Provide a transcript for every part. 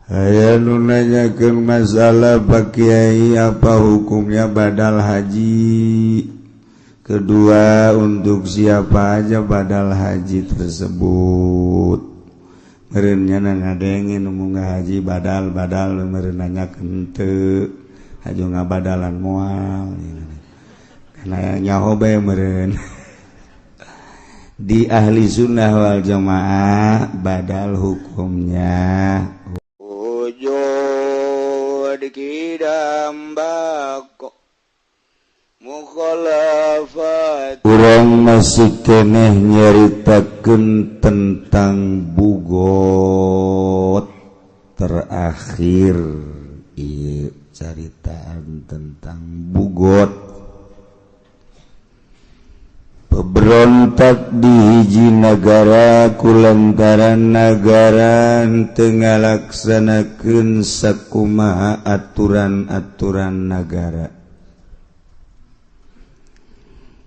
Aya nu nanyakeun masalah Pak Kiai apa hukumnya badal haji. Kedua, untuk siapa aja badal haji tersebut. Meureun nya ngadenge nu munggah haji badal meureun nanyakeun teu. Hajo ngabadalan moal. Kana nyaho bae meureun. Di ahli sunnah wal jamaah badal hukumnya dikidambako mukhalafat. Urang masih keneh nyaritakeun tentang bugot terakhir. Ieu caritaan tentang bugot berontak di hiji nagara kulantaran nagara teu ngalaksanakeun sakumaha aturan-aturan nagara.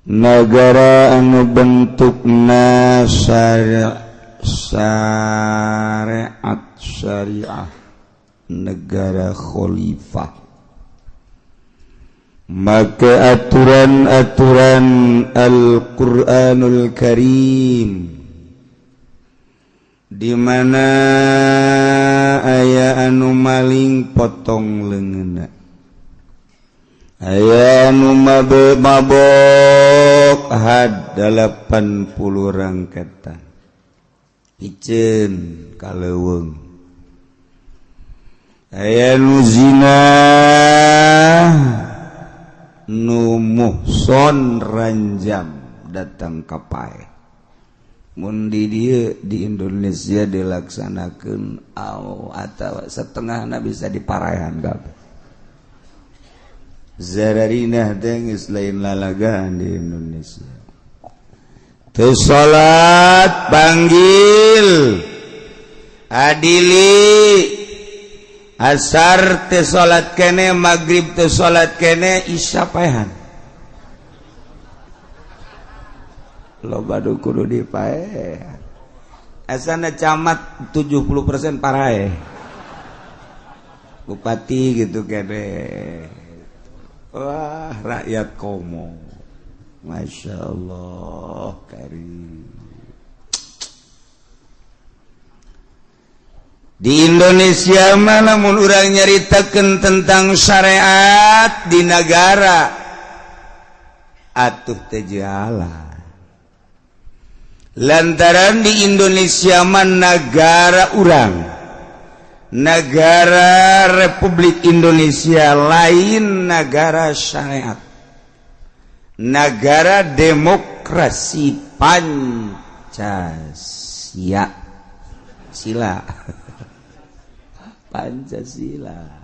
Nagara anu bentukna syariah negara khalifah, maka aturan-aturan Al-Qur'anul Karim di mana aya anu maling potong leungeunna, aya anu mabok had 80 rangkatan piceun kaleuweung, aya nu zina nu muhson ranjam datang ka pae. Mun di dieu di Indonesia dilaksanakeun atawa setengahna bisa diparaehan kabeh. Zararinah teh geus lain lalagaan di Indonesia. Teu salat panggil adili, asar teu salat kene, maghrib teu salat kene, isya paehan. Loba nu kudu dipaehan. Asana camat 70% parae. Bupati gitu kene. Wah, rakyat komo. Masya Allah karim. Di Indonesia mah lamun urang nyaritakeun tentang syariat di negara atuh teu jalan. Lantaran di Indonesia mah negara urang, negara Republik Indonesia lain negara syariat, negara demokrasi Pancasila. Pancasila.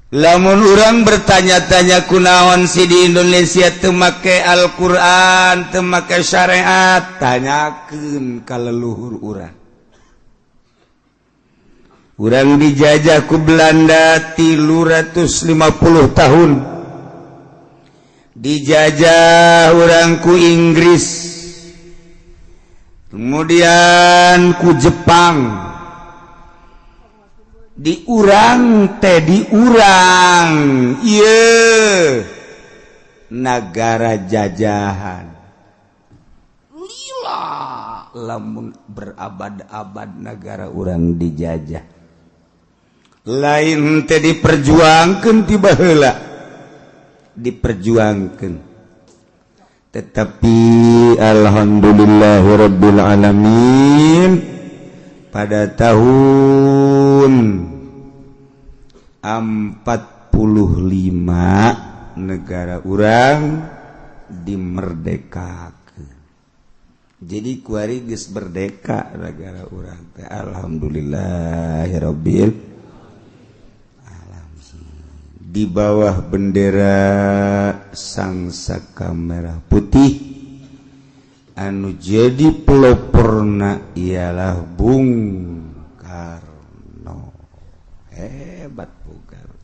Lamun urang bertanya-tanya kunaon si di Indonesia teu make Al-Qur'an, teu make syariat, tanyakeun ka leluhur urang. Urang dijajah ku Belanda 350 tahun. Dijajah urang ku Inggris. Kemudian ku Jepang. Diurang ieu negara jajahan. Lila lamun berabad-abad negara urang dijajah. Lain teh diperjuangkeun ti baheula. Diperjuangkeun. Tetapi alhamdulillahirabbil alamin pada tahun 45 negara urang dimerdekakeun. Jadi kuari geus merdeka negara urang teh alhamdulillahirabbil alamin. Di bawah bendera sangsaka merah putih anu jadi peloporna ialah Bung Karno. Hebat Bung Karno.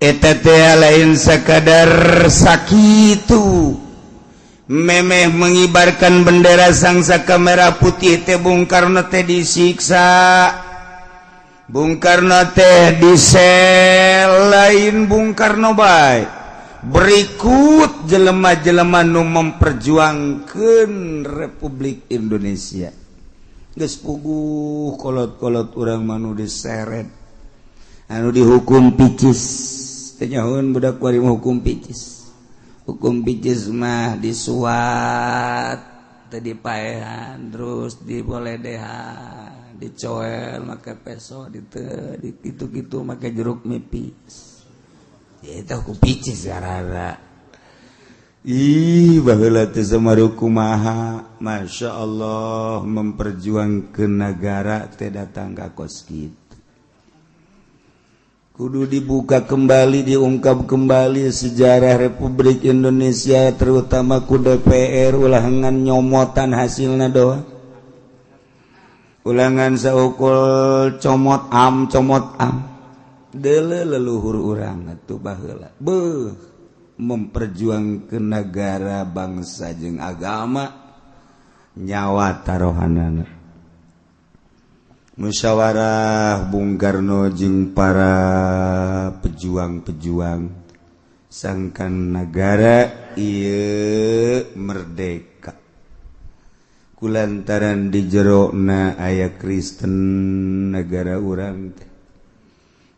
Eta teh lain sakadar sakitu memeh mengibarkan bendera sangsaka merah putih teh Bung Karno teh disiksa, Bung Karno teh disel, lain Bung Karno bae berikut jelema-jelema nu memperjuangkeun Republik Indonesia geus puguh kolot-kolot urang manu diseret anu dihukum picis teh nyahoun budak kuari hukum picis. Hukum picis mah disuat, tadi paehan, terus diboledehan, dicoel, make peso, gitu-gitu, make jeruk nipis. Ya itu hukum picis karara. Baheula teh samaru kumaha, Masya Allah memperjuangkeun negara teh datang ka kos kitu. Kudu dibuka kembali, diungkap kembali sejarah Republik Indonesia, terutama ku DPR ulangan nyomotan hasilna doang. Ulangan saukul comot am. Deule leluhur urang atuh baheula. Memperjuangkeun negara, bangsa jeung agama, nyawa tarohanana. Musyawarah Bung Karno jeung para pejuang-pejuang sangkan negara ieu merdeka kulantaran di jerona aya Kristen negara urang teh,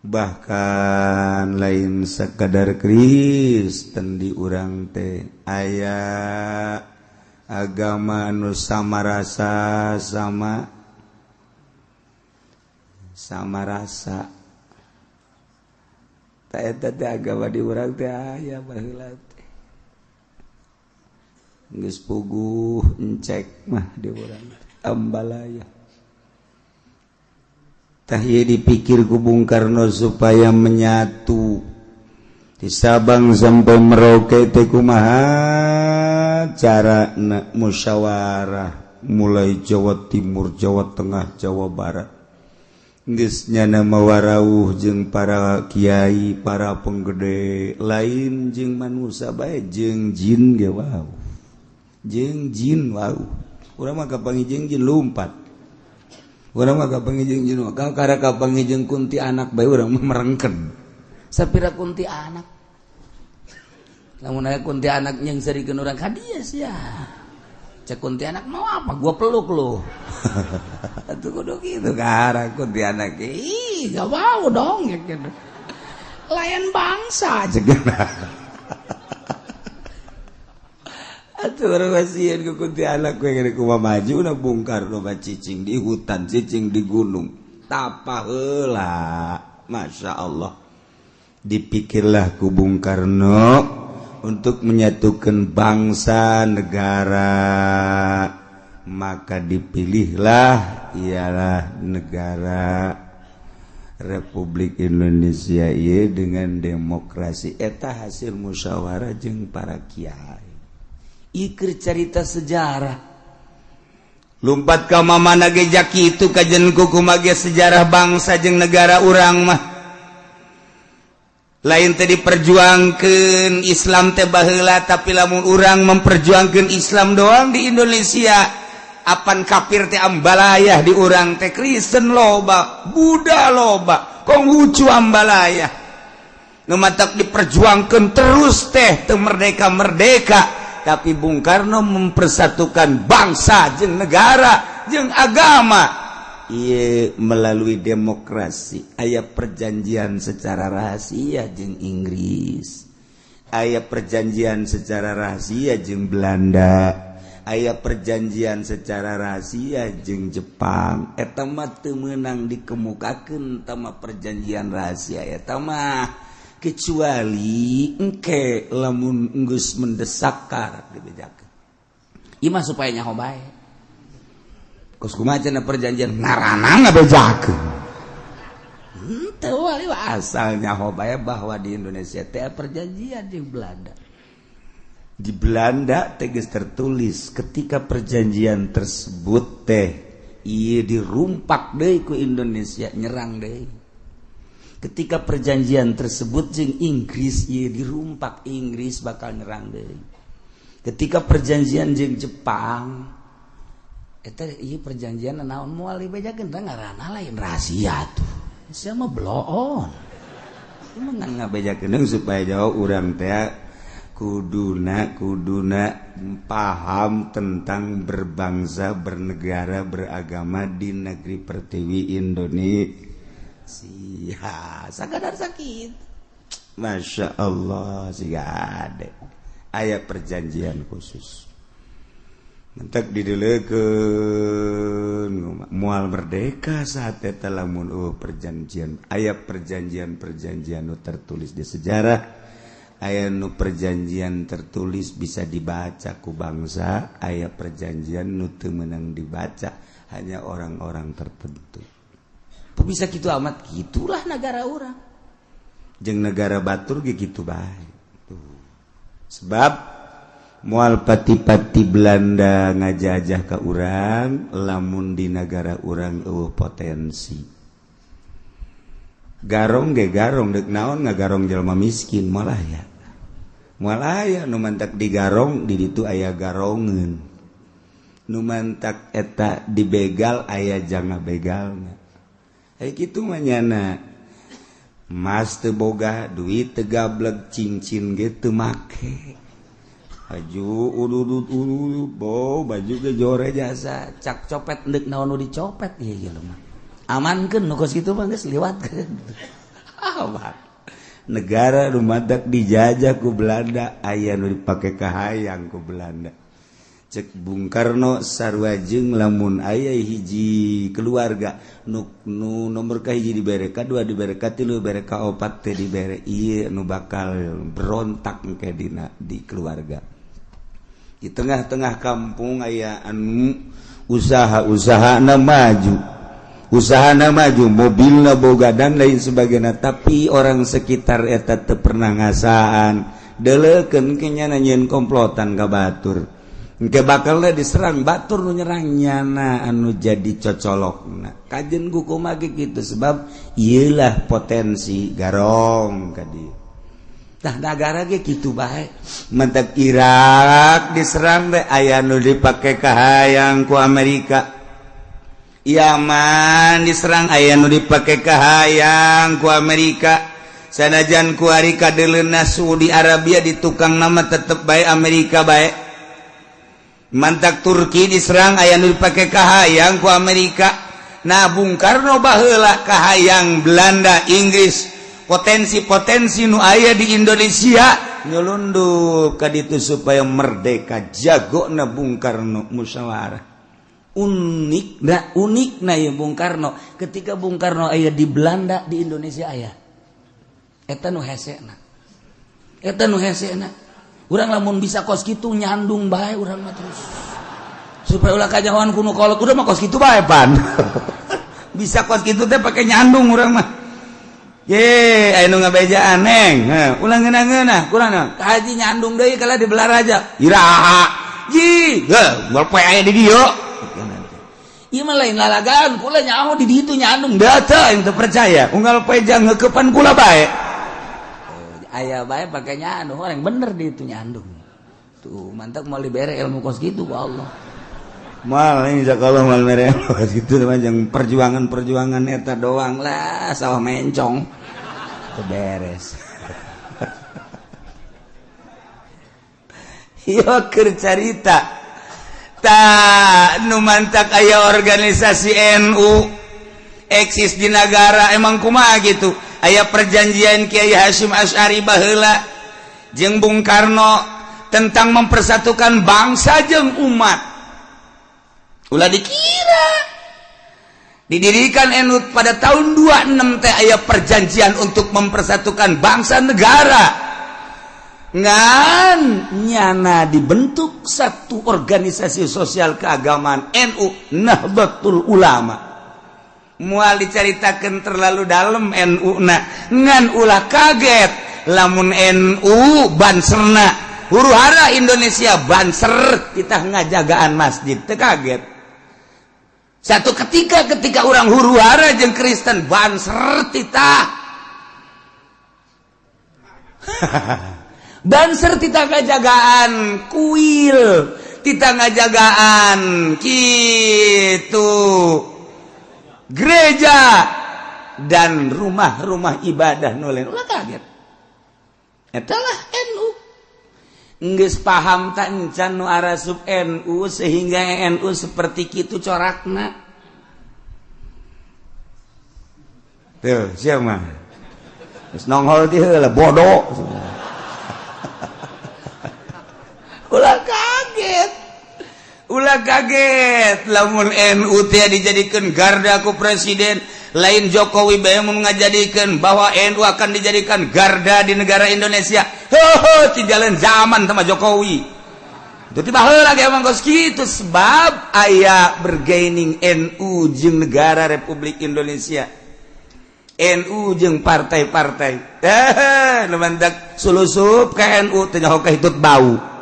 bahkan lain sakadar Kristen di urang teh aya agama anu sama rasa sama rasa tak eta teh agama di urang teh aya baheula teh geus puguh encek mah di urang ambalaya tah ieu dipikir ku Bung Karno supaya menyatu di Sabang sampai Merauke teh kumaha carana musyawarah mulai Jawa Timur, Jawa Tengah, Jawa Barat geus nyana mawarauh jeung para kiai, para penggede lain jeung manusia bae jeung jin ge wow. Jeung jin wow. Urang mah kapanggih jeung jin lumpat. Urang mah kapanggih jeung jin ka kara kapanggih jeung kuntilanak bae urang mah merengkeun. Sapira kuntilanak? Lamun aya kuntilanak yang sarikeun urang ka dieu sia. Cek kuntilanak mau apa? Gua peluk lu. Atuh kudu kitu karang kuntilanak. Ih, gak mau dong ya gitu. Layan bangsa cegana. Atuh urang pasieun ku kuntilanak we ngene kumaha maju na Bung Karno mah cicing di hutan, cicing di gunung. Tapa heula. Masya Allah. Dipikirlah ku Bung Karno untuk menyatukan bangsa negara, maka dipilihlah ialah negara Republik Indonesia ieu dengan demokrasi eta hasil musyawarah jeung para kiai. Ieu keur carita sejarah. Lumpat ka mamana ge jakitu kajen kumaha ge sejarah bangsa jeung negara urang mah. Lain teh diperjuangkeun Islam teh baheula, tapi lamun urang memperjuangkeun Islam doang di Indonesia, apan kafir teh ambalayah di urang teh, Kristen loba, Buddha loba, Konghucu ambalayah. Nu matak diperjuangkeun terus teh teu merdeka, tapi Bung Karno mempersatukan bangsa jeung negara jeung agama. Iya melalui demokrasi. Aya perjanjian secara rahasia jeung Inggris, aya perjanjian secara rahasia jeung Belanda, aya perjanjian secara rahasia jeung Jepang. Eta mah teu meunang dikemukakeun tama perjanjian rahasia eta mah kecuali engke lamun geus mendesak karek dibejakeun. Ieu mah supaya nyaho bae. Kos kumaha cenah perjanjian ngaranna ngabejakeun. Teu wali asal nyaho bae bahwa di Indonesia teh perjanjian jeung Belanda. Di Belanda teh geus tertulis ketika perjanjian tersebut teh ieu dirumpak deui ku Indonesia nyerang deui. Ketika perjanjian tersebut jeung Inggris ieu dirumpak Inggris bakal nyerang deui. ketika perjanjian jeung Jepang eta ieu perjanjian naon moal dibejakeun teh ngaranna lain rahasia tuh sia mah blow on ngan ngabejakeun supaya jauh urang teh kuduna paham tentang berbangsa bernegara beragama di negeri pertiwi Indonesia sakadar sakit Masya Allah sih gade aya perjanjian khusus mentak didelekeun moal merdeka saat eta lamun perjanjian aya perjanjian nu tertulis di sejarah aya nu perjanjian tertulis bisa dibaca ku bangsa aya perjanjian nu teu meunang dibaca hanya orang-orang tertentu bisa kitu amat gitulah negara urang jeung negara batur ge kitu bae sebab moal pati-pati Belanda ngajajah ka urang lamun di negara urang eueuh potensi garong ge garong deuk naon ngagarong jalma miskin malah ya moal aya nu mantak digarong di ditu aya garongeun nu mantak eta dibegal aya janga begalna kitu mah nyana mas teu boga duit teu gablek cincin ge teu make baju urut baju ge jore jasa cak copet deuk naon nu dicopet ieu mah amankeun nu kos kitu mah geus liwatkeun negara rumadak dijajah ku Belanda aya nu dipake kahayang ku Belanda cek Bung Karno sarua jeung lamun aya hiji keluarga nu nomor kahiji dibere kadua dibere katilu dibere kaopat teh dibere ieu nu bakal berontak engke dina di keluarga di tengah-tengah kampung aya anu usahana maju mobilna boga dan lain sebagainya tapi orang sekitar eta teu pernah ngasaan deleukeun kenya nanyeun komplotan ka batur engke bakalna diserang batur nu nyerang nyana anu jadi cocolokna kajen ku kumaha kitu sebab ieulah potensi garong ka dieu tah negara ge kitu bae mentek Irak diserang teh aya nu dipake kahayang ku Amerika Yaman diserang aya nu dipake kahayang ku Amerika sanajan ku ari kadeleuna Saudi Arabia di tukang nama tetep bae Amerika bae mantak Turki diserang aya nu dipake kahayang ku Amerika nah Bung Karno baheula kahayang Belanda Inggris potensi-potensi nu aya di Indonesia nyelundup ka ditu supaya merdeka jagona Bung Karno musyawarah unikna ya Bung Karno ketika Bung Karno aya di Belanda di Indonesia aya eta nu hesena urang lamun bisa kos kitu nyandung bae urang mah terus supaya ulah kajawan kuno kolot udah mah kos kitu bae pan bisa kos kitu teh pake nyandung urang mah ye aya nu ngabejaan neng ulah ngeunah kurang kaji nyandung deui kala di Belaraja iraha ji moal poe aya di dieu ieu mah lain lalagaan kula nyaho di ditu nyandung data yang teu percaya unggal poe jang ngeukepan kula bae aya bae pake nyandung orang bener di ditu nyandung tuh mantap moal dibere ilmu kos kitu ku Allah mal insyaallah mal mere kos kitu mah jeung perjuangan eta doang lah sawah mencong beres yo keur carita ta nu mantak aya organisasi NU eksis di negara emang kumaha gitu aya perjanjian Kiai Hasyim Asy'ari baheula jeung Bung Karno tentang mempersatukan bangsa jeung umat ulah dikira didirikan NU pada tahun 26 teh aya perjanjian untuk mempersatukan bangsa negara ngan nyana dibentuk satu organisasi sosial keagamaan NU Nahdlatul Ulama moal dicaritakeun terlalu dalam NU ngan ulah kaget lamun NU banserna huru-hara Indonesia banser kita ngajagaan masjid teu kaget satu ketika orang huru-hara jeung Kristen banser titah banser tita ngajagaan kuil, tita ngajagaan gitu gereja dan rumah-rumah ibadah nulen. Ulah kaget. Etalah NU. Geus paham tak encan nu arasub NU sehingga NU seperti kitu corakna. Tuh, siapa mah? Geus nongol ti heula bodoh. Ulah kaget lamun NU teh dijadikan garda ku presiden, lain Jokowi bae mun ngajadikeun bahwa NU akan dijadikan garda di negara Indonesia. Heuh ti jalan zaman sama Jokowi. Itu tiba heula ge emang kos kitu sebab aya bergaining NU jeung negara Republik Indonesia. NU jeung partai-partai. Nu mandak sulusup ka NU teh nyaho ka hitut bau.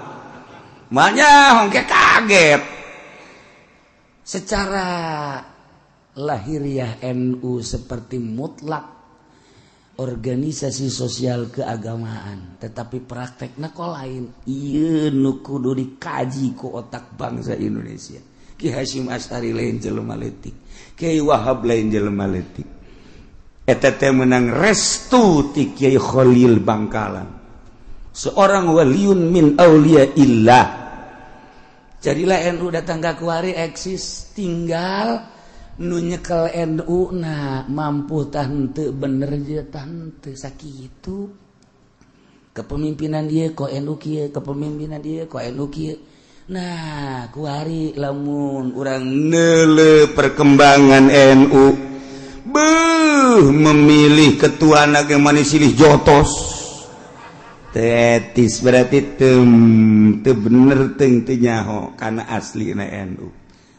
Makanya hongke kaget. Secara lahiriah NU seperti mutlak organisasi sosial keagamaan, tetapi praktekna kok lain. Ieu nu kudu dikaji ku otak bangsa Indonesia. Ki Hasyim Asy'ari lain jelema leutik, Kiai Wahab lain jelema leutik. Eta teh meunang restu ti Kiai Khalil Bangkalan, seorang waliun min auliya illah. Jadilah NU datang ke kuari eksis, tinggal nu nyekel NU na mampu tante bener je tante sakitu. Kepemimpinan dia ko NU kieu, kepemimpinan dia ko NU kieu. Nah, kuari lamun urang neule perkembangan NU. Memilih ketua naga manis silih jotos. Tetis berarti teu bener teu nyaho kana aslina NU.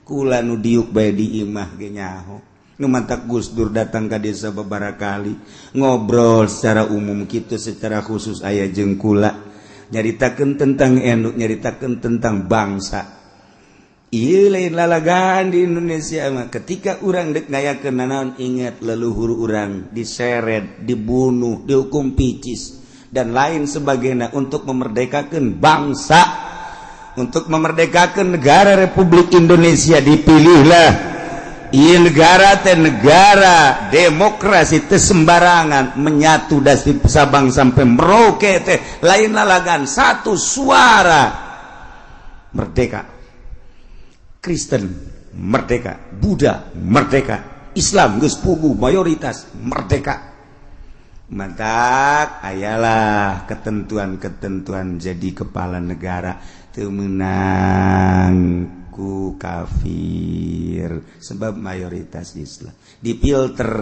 Kula nu diuk bae di imah ge nyaho. Nu mantak Gus Dur datang ka desa babara kali, ngobrol secara umum kitu, secara khusus aya jeung kula nyaritakeun tentang NU, nyaritakeun tentang bangsa. Ieu lain lalagaan di Indonesia mah ketika urang dek ngayakeun nanaon ingat leluhur urang diseret, dibunuh, dihukum picis dan lain sebagainya untuk memerdekakan bangsa, untuk memerdekakan negara Republik Indonesia. Dipilihlah ieu negara teh negara demokrasi teh sembarangan, menyatu dari Sabang sampai Merauke teh lain lalagan, satu suara. Merdeka Kristen merdeka, Buddha merdeka, Islam geus puguh mayoritas merdeka. Mantak ayalah ketentuan-ketentuan jadi kepala negara teu meunang ku kafir sebab mayoritas Islam. Dipilter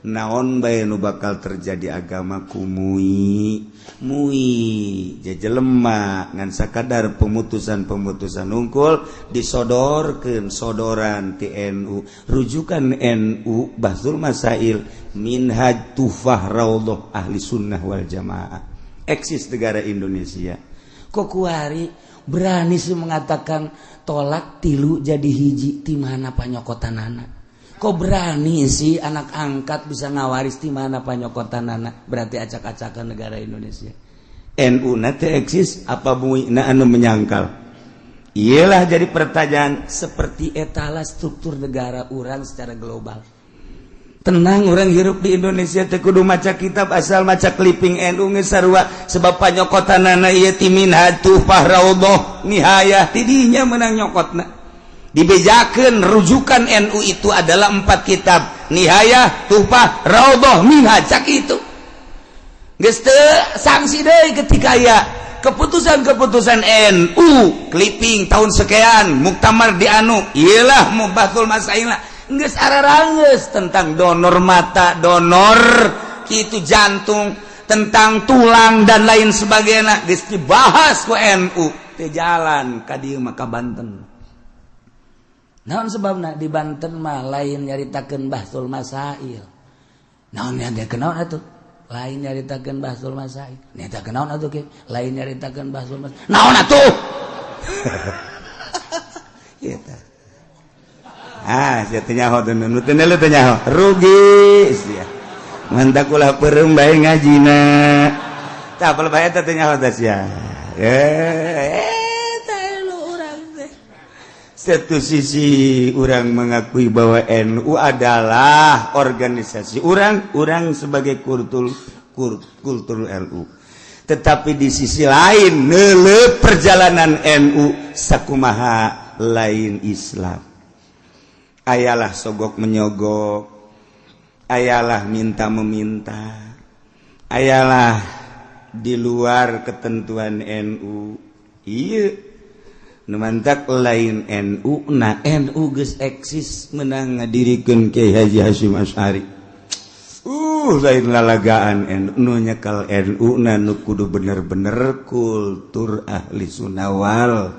naon bae nu bakal terjadi agama ku mui jejelema ngan sakadar pemutusan unggul disodorkeun sodoran ti NU, rujukan NU Bahsul Masail Minhaj Tuhfah Raudhah Ahli Sunnah wal Jamaah. Eksis negara Indonesia. Kok kuari berani sih mengatakan tolak tilu jadi hiji ti mana panyokotanana? Kok berani sih anak angkat bisa ngawaris di mana panyokotanana? Berarti acak-acakan negara Indonesia. NU nate eksis apa muina anu menyangkal? Iyalah jadi pertanyaan seperti etalah struktur negara orang secara global. Tenang orang hirup di Indonesia teh kudu maca kitab asal maca clipping NU geus sarua sebab panyokotanana ieu ti Minhaj Tuhfah Raudhah Nihayah ti dinya meunang nyokotna. Dibejakeun rujukan NU itu adalah 4 kitab, Nihayah, Tuhfah, Raudhah, Minhaj, cak itu. Geus teu sanksi deui ketika aya keputusan-keputusan NU, clipping tahun sekian, muktamar di anu, iyalah mubatul masailna. Geus ararangeus tentang donor mata, donor kitu jantung, tentang tulang dan lain sebagainya geus dibahas ku NU. Teu jalan ka dieu mah ka Banten. Naon sebabna di Banten mah lain nyaritakeun Bahsul Masail. Naon nyaritakeun naon atuh? Lain nyaritakeun Bahsul Masail. Nyaritakeun naon atuh ke? Lain nyaritakeun Bahsul Masail. Naon atuh? Eta. Sia teh nyaho teh nu teh lu teh nyaho. Rugi sia. Mantak ulah peureum bae ngajina. tak pelebaya tetenya hotas ya. Satu sisi orang mengakui bahwa NU adalah organisasi orang sebagai kultur NU. Tetapi di sisi lain neuleuh perjalanan NU sakumaha lain Islam. Ayalah sogok menyogok, ayalah minta meminta, ayalah di luar ketentuan NU. Iya. Numantak lain NU, nah NU geus eksis menang ngadirikeun Kiai Haji Hasyim Asy'ari. Lain lalagaan NU nyekal NU na nu kudu bener-bener kultur ahli sunnah wal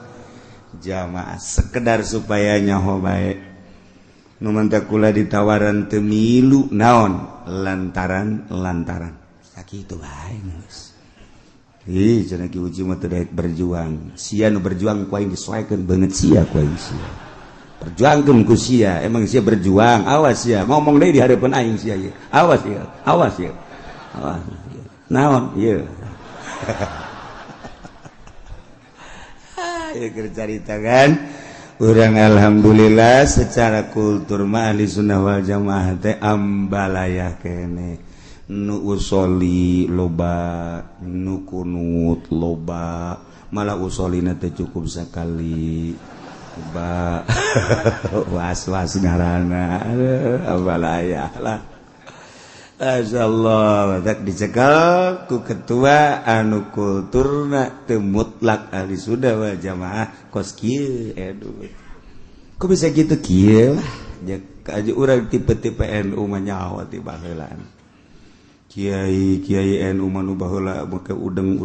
jamaah sekedar supaya nyaho bae. Numantak kula ditawaran teu milu naon lantaran sakitu bae geus. Cenah ki uji mah teu daek berjuang. Sia nu berjuang ku aing disesuaikeun beungeut sia ku aing sia. Perjuangkeun ku sia, emang sia berjuang. Awas sia, ngomong deui di hareupeun aing sia ye. Awas ya. Awas. Naon? Ieu. Ya cerita kan. Urang alhamdulillah secara kultur mah ahli sunnah wal jamaah teh ambalayah keneh. Nu usoli loba, nu kunut loba, malah usolina teh cukup sekali. Loba was-was ngaranna abalayah lah. Masyaallah, tak dicekal ku ketua anu kulturna teu mutlak ahli sunnah wal jamaah kos kieu aduh. Kok bisa gitu kieu lah. Aja urang tipe-tipe NU mah nyaho ti baheulaan. Kiai NU manu baheula make udeng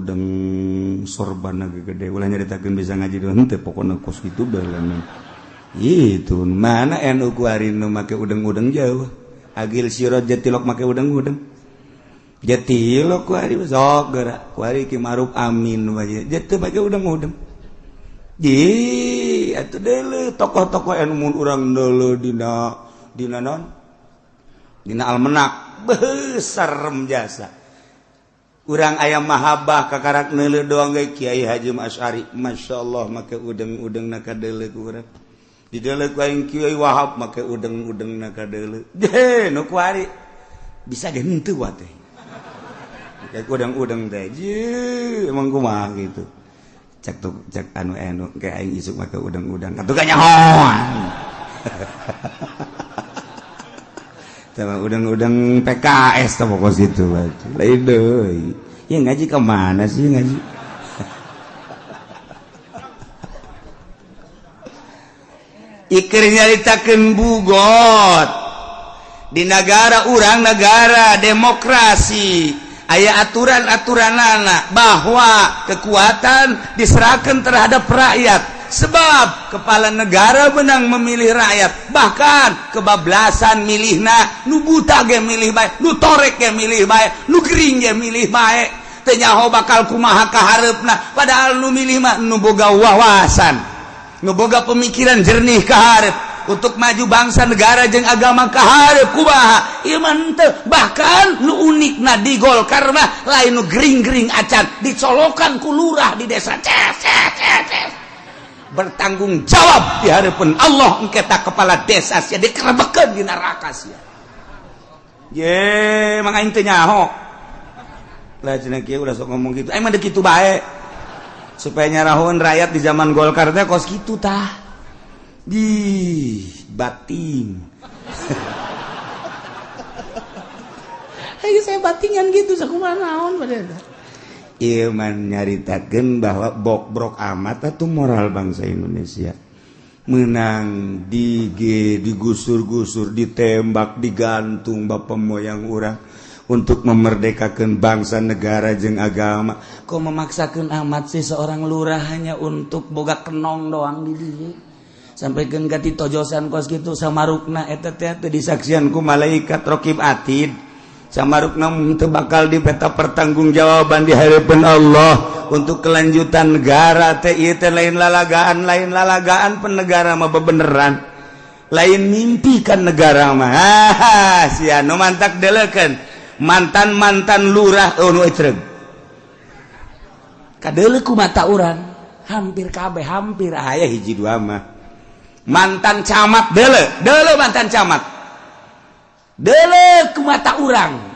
sorban gede ulah nyaritakeun bisa ngaji deui teh pokona kos kitu beuleun. Itu mana NU ku ari nu make udeng jauh. Agil sirot jatilok make udeng. Jatilok ku ari sok geura ku ari Ki Maruf Amin wae. Jati make udeng. Atuh deuleu tokoh-tokoh NU mun urang deuleu dina naon? Dina Almenak besar jasa urang ayam mahabah kakarak neuleuh doang ge Kiai Hasyim Asy'ari masyaallah make udeng na kadeuleuh ku urang dideuleuh ku aing Kiai Wahab make udeng na kadeuleuh nu kuari bisa ge henteu wa teh make udeng teh emang kumaha gitu cek anu ke aing isuk make udeng atuh ka nyahoan udang PKS tuh pokok situ lain deui ya ngaji kemana sih ngaji ikir nyaritakeun bugot di negara urang negara demokrasi aya aturan-aturanana bahwa kekuatan diserahkan terhadap rakyat. Sebab kepala negara menang memilih rakyat, bahkan kebablasan milihna, nu buta ge milih bae, nu torek ge milih bae, nu gering ge milih bae, teu nyaho bakal kumaha kahareupna, padahal nu milih mah nu boga wawasan, nu boga pemikiran jernih kahareup untuk maju bangsa negara jeung agama kahareup kumaha, ieu mah teu, bahkan nu unikna di Golkar mah lain nu gering-gering acan dicolokan ku lurah di desa bertanggung jawab di hadapan Allah engketa kepala desa sia dikerebekeun di neraka sia. Ye, mang aing teu nyaho. Lah cenah kieu udah sok ngomong gitu. Aing mah deuk kitu bae. Supaya nyarahoun rakyat di zaman Golkar teh kos kitu tah. Di bating. Ayo saya batingan gitu sakumaha naon padahal. Iman nyaritakeun bahwa brok amat atuh moral bangsa Indonesia menang digusur-gusur ditembak digantung bapak moyang urang untuk memerdekakan bangsa negara jeung agama kok memaksakeun amat sih seorang lurah hanya untuk boga kenong doang di dieu sampaikeun ka ti tojosan kos kitu samarukna eta teh teu disaksian ku malaikat raqib atid samarukna teu bakal dipeta pertanggungjawaban di hadapan Allah untuk kelanjutan negara teh ieu teh lain lalagaan penegara mah bebeneran lain mimpi kan negara mah sia nu mantak deuleukeun mantan lurah nu ecreug kadeleku mata orang hampir kabeh hampir aya hiji dua mah mantan camat dele mantan camat dele ku mata orang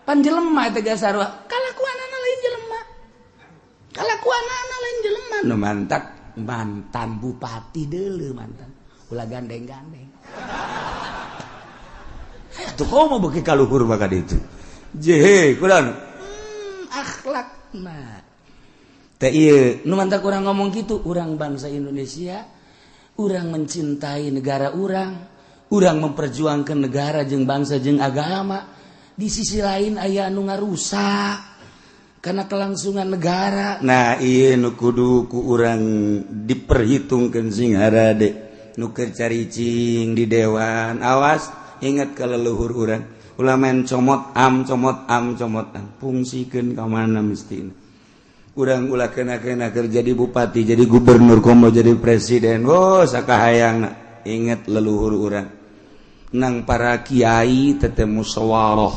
pan jelema teh gasarwa kalakuanana lain jelema nu mantan bupati dele mantan ulah gandeng-gandeng tuh kau mau bagi kaluhur maka itu jehe kurang akhlak mah teh ieu nu mantak urang ngomong gitu urang bangsa Indonesia urang mencintai negara urang memperjuangkan negara jeung bangsa jeung agama di sisi lain aya anu ngarusak karena kelangsungan negara nah ieu nu kudu ku urang diperhitungkeun sing harade nu keur caricing di dewan awas ingat ke leluhur urang ulah main comot am fungsikeun ka mana mistina urang ulah kena kerja di bupati jadi gubernur komo jadi presiden sakahayangna ingat leluhur urang nang para kiai teteh musyawarah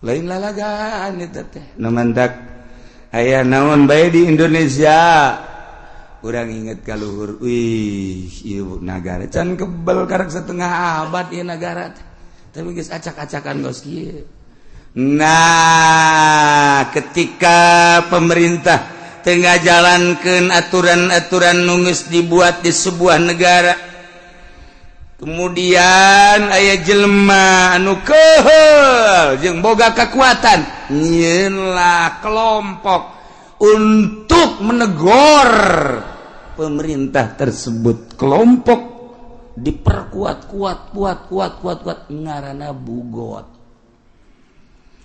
lain lalagaan eta teh namandak aya naon bae di Indonesia urang inget ka luhur ieu nagara can kebal karek setengah abad ieu nagara tapi geus acak-acakan geus kieu nah ketika pemerintah tengah jalankeun aturan-aturan nu geus dibuat di sebuah negara kemudian aya jelema anu keheul jeung boga kekuatan nyieun lah kelompok untuk menegur pemerintah tersebut kelompok diperkuat ngaranna bugot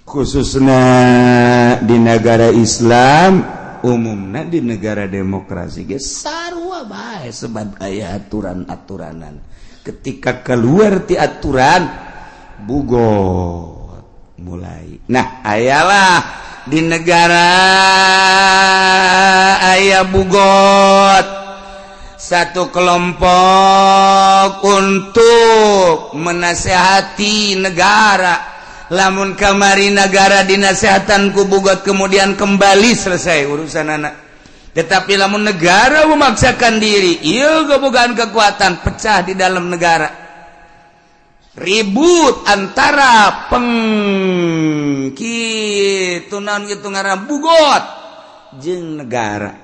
khususnya di negara Islam umumna di negara demokrasi ge sarua bae sebab aya aturan-aturanan ketika keluar ti aturan bugot mulai nah ayalah di negara aya bugot satu kelompok untuk menasehati negara lamun kamari negara dinasehatan ku bugot kemudian kembali selesai urusan anak tetapi lamun negara memaksakan diri ieu gebogaan kekuatan pecah di dalam negara ribut antara kitu naon kitu ngaran bugot jeung negara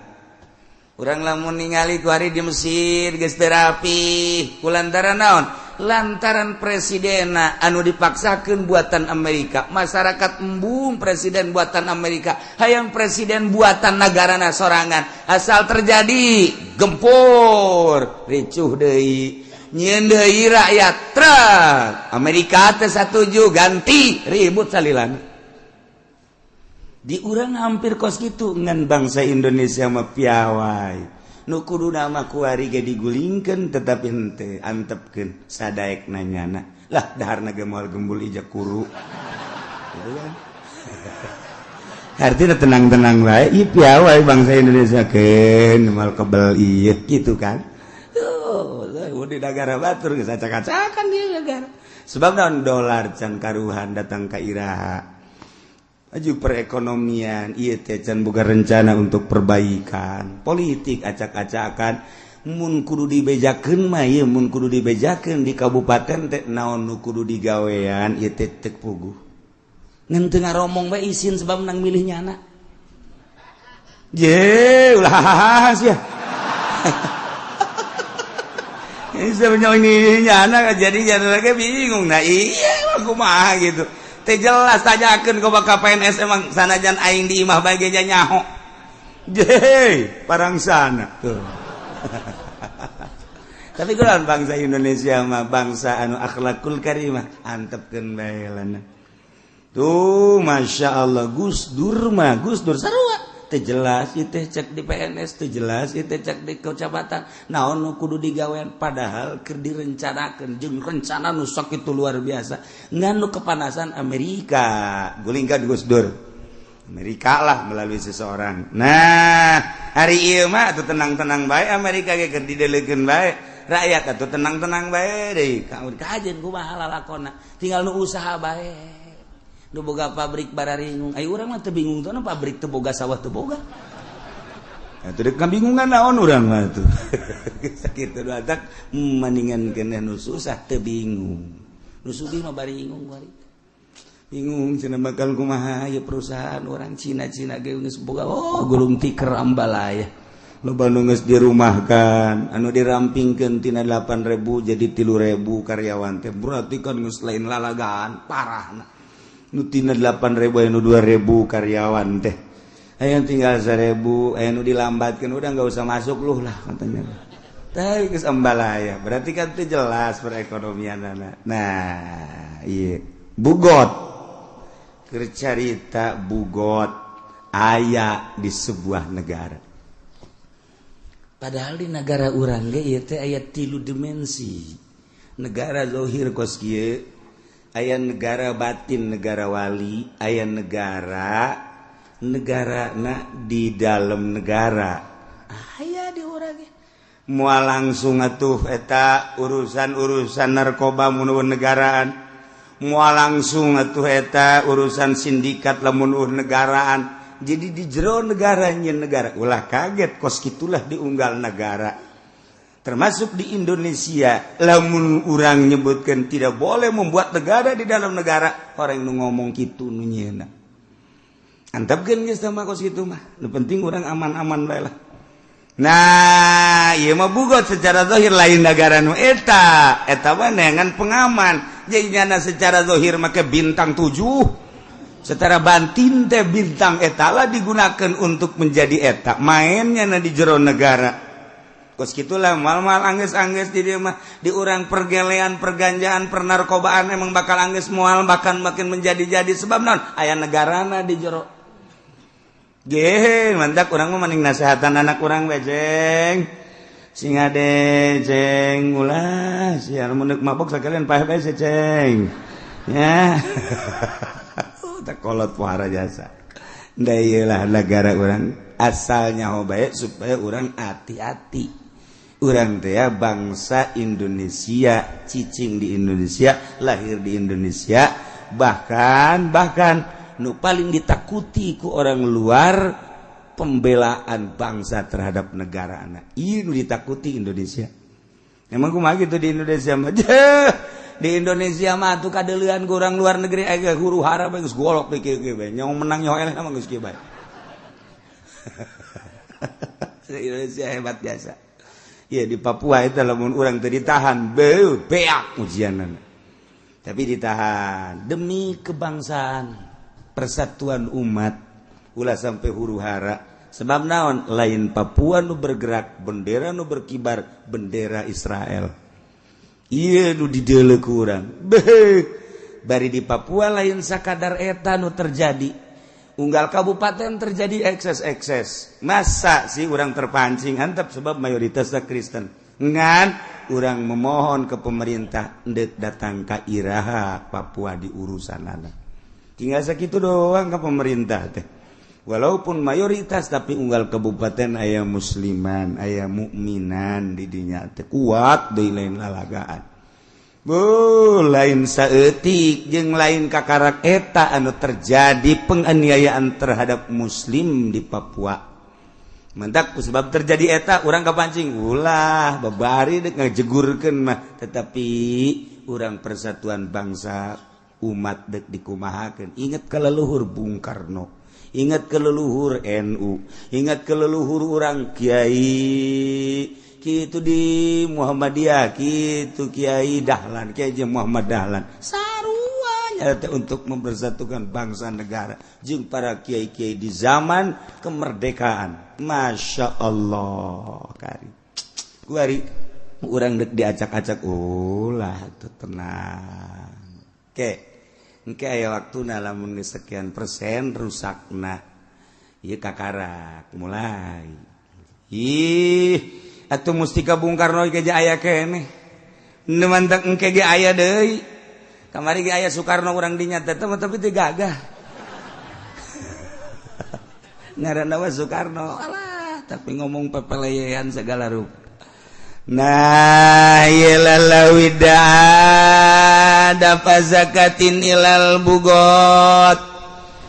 urang lamun ningali ku ari di Mesir geus terapi kulantaran naon lantaran presidenna anu dipaksakeun buatan Amerika masyarakat embung presiden buatan Amerika hayang presiden buatan nagarana sorangan asal terjadi gempur ricuh deui nyieun deui rakyat truk Amerika teh satuju ganti ribut salilana di urang hampir kos kitu ngan bangsa Indonesia mah piawai nu kudu nama kuari ge digulingkeun tetapi henteu antepkeun sadaek nanyana lah daharna ge moal gembul ija kuru gitu kan artinya tenang-tenang wae ieu piawai bangsa Indonesia keun moal kebel ieu gitu kan di negara batur geus acak-acakan di negara sebab naon dolar can karuhan datang ka iraha aju perekonomian ieu teh can boga rencana untuk perbaikan politik acak-acakan mun kudu dibejakeun mah ieu mun kudu dibejakeun di kabupaten teh naon nu kudu digawean ieu teh teu puguh ngan teu ngaromong bae isin sebab nang milih nyana je ulah sia bisa ini nyana jadi lagi bingung nah iya kumaha gitu teh jelas tanyakeun ka bakal PNS emang sanajan aing di imah bae ge nyaho je parangsana tuh tapi kunaon bangsa Indonesia mah bangsa anu akhlakul karimah antepkeun bae lana tuh masyaallah Gus Dur sarua teh jelas ieu teh cek di PNS teh jelas ieu teh cek di kecamatan naon nu kudu digawean padahal keur direncanakeun jeung rencana nu sok itu luar biasa ngan nu kepanasan Amerika gulingkan Gus Dur Amerika lah melalui seseorang nah hari ieu mah atuh tenang-tenang bae Amerika ge keur didelegeun bae rakyat atuh tenang-tenang bae deui kajen kumaha lalakonna tinggal nu usaha bae boga pabrik bararingung ayo urang mah teu bingung tuh pabrik teu boga sawah teu boga atuh deuk kabingungan naon urang mah tuh sakitu atak mendingan keneh nu susah teu bingung nu sugih mah baringung bari bingung cenah bakal kumaha ieu perusahaan orang Cina-Cina ge geus boga gulung tikar ambalaya loba nu geus dirumahkan anu dirampingkeun tina 8.000 jadi 3.000 karyawan teh berarti kan geus lain lalagaan parahna nu tina 8.000 anu 2.000 karyawan teh aya tinggal 1.000 aya nu dilambatkeun udah enggak usah masuk luh lah katanya teh geus ambalaya berarti kan teh jelas perekonomianna nah ieu bugot cerita bugot aya di sebuah negara padahal di negara urang ge ieu teh aya 3 dimensi negara zahir kos kieu aya negara batin negara wali aya negarana di dalam negara aya di urang ge moal langsung atuh eta urusan narkoba mun negaraan moal langsung atuh eta urusan sindikat lamun negaraan jadi di jero negaranya negara ulah kaget kos gitulah diunggal negara termasuk di Indonesia lamun urang nyebutkan tidak boleh membuat negara di dalam negara orang nu ngomong kitu nu nyeuna antepkeun geus mah kos kitu mah nu penting urang aman-aman bae lah nah ieu mah bugot secara zahir lain negara nu eta mah neangan pengaman jadinya secara zahir make bintang 7 secara batin teh bintang eta lah digunakan untuk menjadi eta mainnya di jero negara kos gitulah mal-mal angges-angges di dieu mah di urang pergelean perganjaan pernarkobaan emang bakal angges moal bahkan makin menjadi-jadi sebab naon aya negarana di jero ge mantak urang mah mending nasehatan anak urang we jeng sing ade ceng ulah sia mun deuk mabok sakalian paeh bae ceng ya tak kolot pohara jasa da ieu lah negara urang asalnya bae supaya urang hati-hati urang teh bangsa Indonesia cicing di Indonesia lahir di Indonesia bahkan nu paling ditakuti ku orang luar pembelaan bangsa terhadap negara anak ini ditakuti Indonesia emang kumaha gitu di Indonesia mah di Indonesia mah tuh kadeulean ku urang luar negeri aya huru hara bae geus golok pikir ge bae nyaho menang nyaho eleh mah geus kieu bae Indonesia hebat biasa ya di Papua eta lamun urang teu ditahan beuh beak ujianana tapi ditahan demi kebangsaan persatuan umat ulah sampai huru hara sebab naon lain Papua nu bergerak bendera nu berkibar bendera Israel ieu nu dideuleu ku urang bari di Papua lain sakadar eta nu terjadi unggal kabupaten terjadi ekses masa sih urang terpancing antep sebab mayoritasna Kristen ngan urang memohon ke pemerintah endek datang ka iraha Papua di urusanana tinggal sakitu doang ke pemerintah teh walaupun mayoritas tapi unggal kabupaten aya musliman aya mukminan di dinya teh kuat deui lain lalagaan lain saeutik jeung lain kakarak eta anu terjadi penganiayaan terhadap muslim di Papua mantak sebab terjadi eta urang kapancing ulah babari deuk ngajegurkeun mah tetapi urang persatuan bangsa umat dek dikumahakeun ingat ke leluhur Bung Karno ingat ke leluhur NU ingat ke leluhur urang kiai kitu di Muhammadiyah kitu Kiai Dahlan Kiai Muhammad Dahlan sarua teh untuk mempersatukan bangsa negara jeung para kiai-kiai di zaman kemerdekaan Masya Allah kari kuari urang dek diacak-acak ulah teu tenang engke aya waktuna lamun sekian persen rusakna ieu kakarak mulai atuh mustika Bung Karno ge aya keneh nu mantak engke ge aya deui kamari ge aya Soekarno urang dinya teh tapi teu gagah ngaranna mah Soekarno alah tapi ngomong pepeleyean segala rupa nah ieu lalawidaan ada zakatin ilal bugot.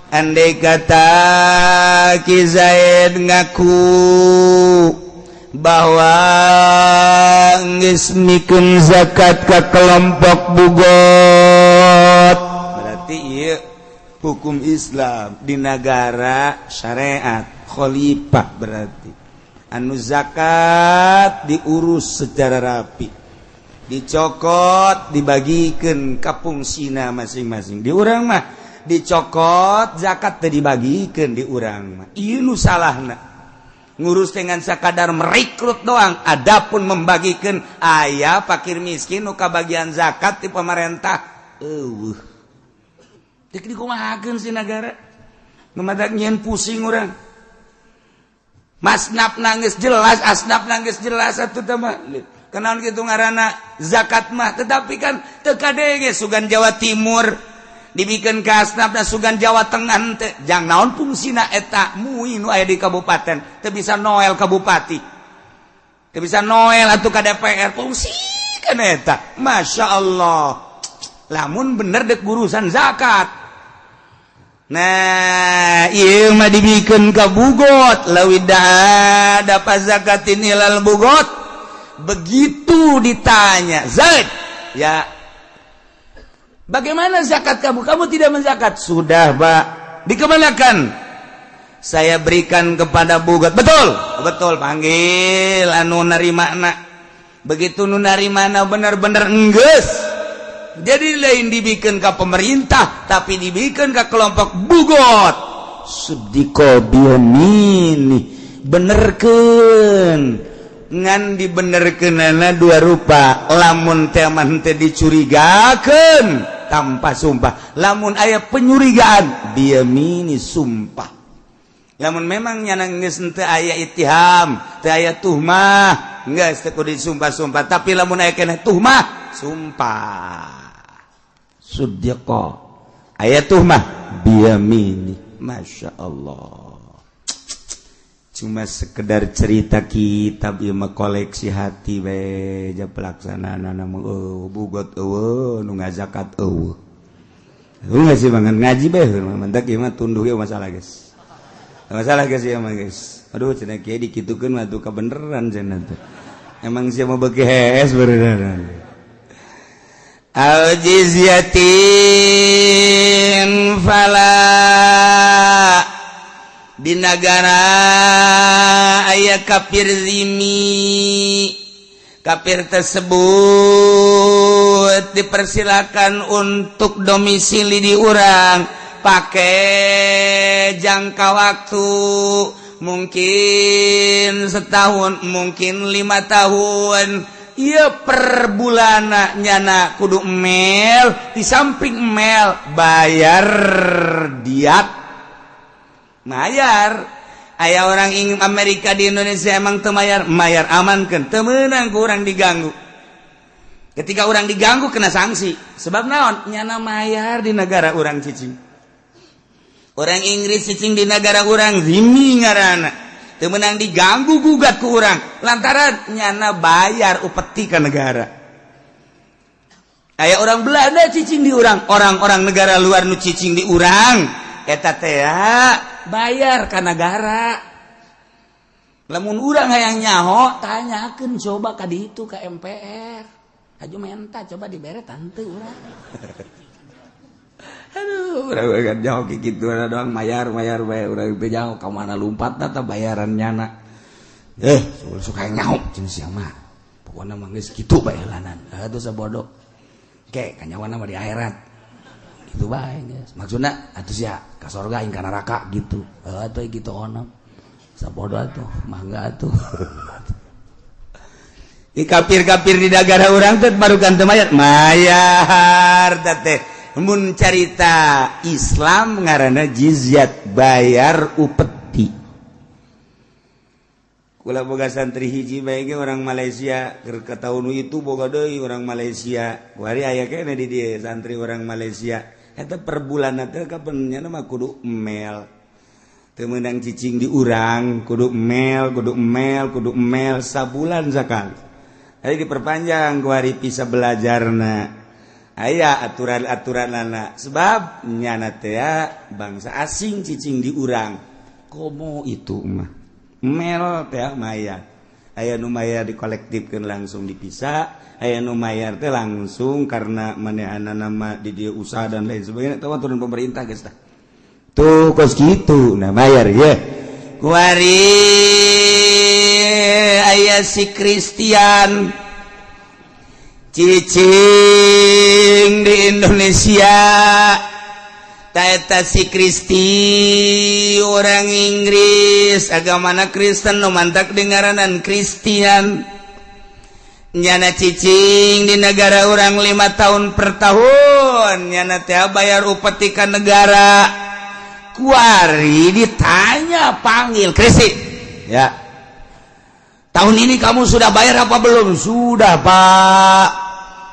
Andai kata Ki Zaid ngaku bahwa geus mikeun zakat ka kelompok bugot, berarti ieu hukum Islam di negara syariat khalifah, berarti anu zakat diurus secara rapi, dicokot dibagikeun ka fungsina masing-masing. Di urang mah dicokot zakat teu dibagikeun di urang mah, ieu nu salahna. Ngurus dengan sakadar merekrut doang, adapun membagikan aya fakir miskin nu kabagian zakat di pemerintah eueuh teu dikumahakeun si negara nu madak nyieun pusing urang. Masnap nangis jelas, asnap nangis jelas atuh teh mah kenaon kitu ngaranna zakat mah, tetapi kan teu kadege sugan Jawa Timur dibikin ke asnafna sugan Jawa Tengah teh jang naon fungsina eta mui nu aya di kabupaten teu bisa noel ka bupati, teu bisa noel atuh ka DPR, fungsi kan eta. Masya Allah, lamun bener dek urusan zakat. Nah ieu mah dibikin ka bugot, lawida dapat zakatin ilal bugot. Begitu ditanya Zaid, ya bagaimana zakat kamu? Kamu tidak menzakat. Sudah, Pak. Dikemanakan? Saya berikan kepada bugot. Betul? Betul. Panggil anu narimana. Begitu nu narimana benar-benar enggeus. Jadi lain dibikin ke pemerintah, tapi dibikin ke kelompok bugot. Sudiko biomini. Benerkeun. Ngan dibenerkeunana dua rupa, lamun teh mah teu dicurigakeun tanpa sumpah, lamun aya penyurigaan biyamini sumpah. Lamun memang nyana geus teu aya ittiham, teu aya tuhmah, geus teu kudu disumpah-sumpah, tapi lamun aya keneh tuhmah sumpah. Sudqa aya tuhmah biyamini. Masya Allah. Cuma sekedar cerita kitab ieu mah koleksi hati we, ja pelaksanaanana mah bugot eueuh nu ngazakat eueuh. Geus sih banget ngaji bae mentak ieu mah tunduh ieu masalah geus. Masalah geus ieu mah geus. Aduh cenah kieu dikitukeun mah tuh kabeneran cenah teh. Emang sia mah beuki hees beneran. Al jizyatin fala di negara aya kafir zimmi, kafir tersebut dipersilakan untuk domisili di urang pakai jangka waktu mungkin setahun, mungkin 5 tahun. Iya per bulana nyana kudu mel, di samping mel bayar diat. Mayar aya orang ingin Amerika di Indonesia emang teu mayar amankeun, teu meunang ku urang diganggu. Ketika orang diganggu kena sanksi, sebab naon? Nyana mayar di negara urang cicing. Orang Inggris cicing di negara urang zimmi ngaranna, teu meunang diganggu gugat ku urang lantaran nyana bayar upeti ka negara. Aya orang Belanda cicing di urang, orang-orang negara luar nu cicing di urang eta teh bayar ka negara. Lamun urang hayang nyaho tanyakeun coba ka ditu ka MPR. Aju menta coba dibere tante urang. Aduh, urang kan nyaho kitu doang mayar bae urang teh nyaho ka mana lumpatna teh bayaran nyana. Suka nyaho cenah sia mah. Pokona mah geus kitu bae lanan. Atuh sabodo. Ke kanyawana mah di akhirat. Gitu bae geus. Maksudna atuh sia ka sorga ing ka neraka gitu. Atuh gitu onam. Sabodo atuh, mangga atuh. Di kafir-kafir di negara urang teh barukan teu mayar teh. Mun carita Islam ngaranna jizyat, bayar upeti. Kula boga santri hiji bae ge orang Malaysia, keur ka taun itu boga deui orang Malaysia. Kuari aya keneh di dieu santri orang Malaysia. Eta per bulanna teh kapan mah kudu mel. Teu meunang cicing di urang, kudu mel sabulan sakali. Jadi diperpanjang kuari bisa belajarna. aya aturan-aturan anak sebab nyana teh bangsa asing cicing di urang komo itu mah mel teh maya aya nu mayar dikolektifkeun langsung dipisah aya nu mayar teh langsung karena manehana nama di dia usaha dan lain sebagainya teh turun pemerintah geus tah tuh kos kitu nah mayar ya kuari aya si Kristian cicing di Indonesia taeta si Kristi orang Inggris agamana Kristen nu mantak dengaranan Kristian nyana cicing di negara orang 5 tahun per tahun nyana teh bayar upeti ka negara kuari ditanya panggil Kristi ya tahun ini kamu sudah bayar apa belum sudah Pak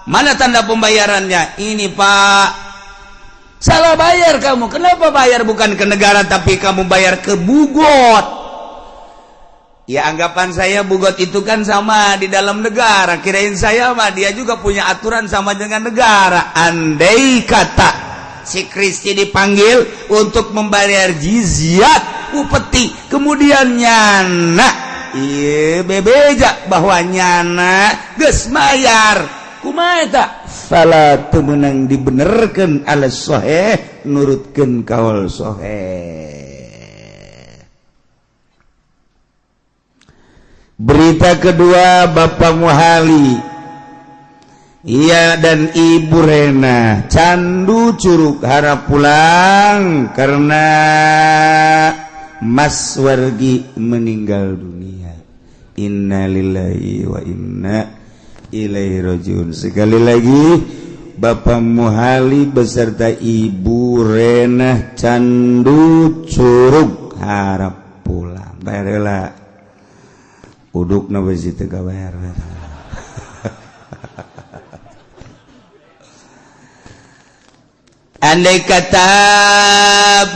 mana tanda pembayarannya ini Pak salah bayar kamu kenapa bayar bukan ke negara tapi kamu bayar ke Bugot ya anggapan saya Bugot itu kan sama di dalam negara kirain saya mah dia juga punya aturan sama dengan negara andai kata si Kristi dipanggil untuk membayar jizyat upeti kemudian nyana iya bebeja bahwa nyana geus mayar kumaha eta fala teu meunang dibenerkeun ala sahih nurutkeun kaul sahih. Berita kedua Bapak Muhali ia dan Ibu Rena candu Curug harap pulang karena Mas Wargi meninggal dunia. Innalillahi wa inna ilaihi rajiun. Sekali lagi Bapak Muhali beserta Ibu Rena candu Curug harap pulang. Bayarlah uduk na besi teu kabayar. Andai kata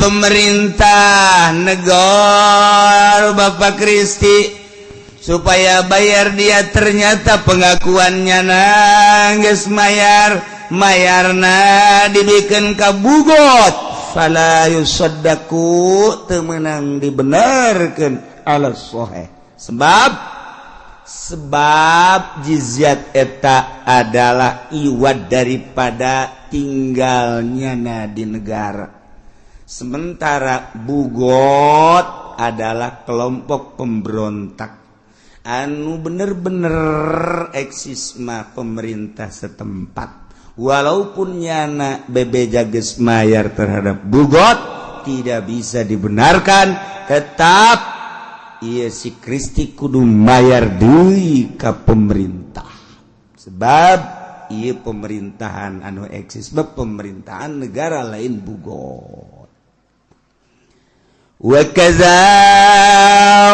pemerintah negara Bapak Kristi supaya bayar dia ternyata pengakuannya nangis mayarna dibikin kabugot fala yusaddaku teu meunang dibenerkeun ala sahih sebab jizyat eta adalah iwad daripada tinggalnya di negara. Sementara bugot adalah kelompok pemberontak anu bener-bener eksis mah pemerintah setempat. Walaupun nyana bebeja geus mayar terhadap bugot tidak bisa dibenarkan, tetap iya si Kristi kudu mayar deui ka pemerintah. Sebab iya pemerintahan anu eksis pemerintahan negara lain bugot. Wa kaza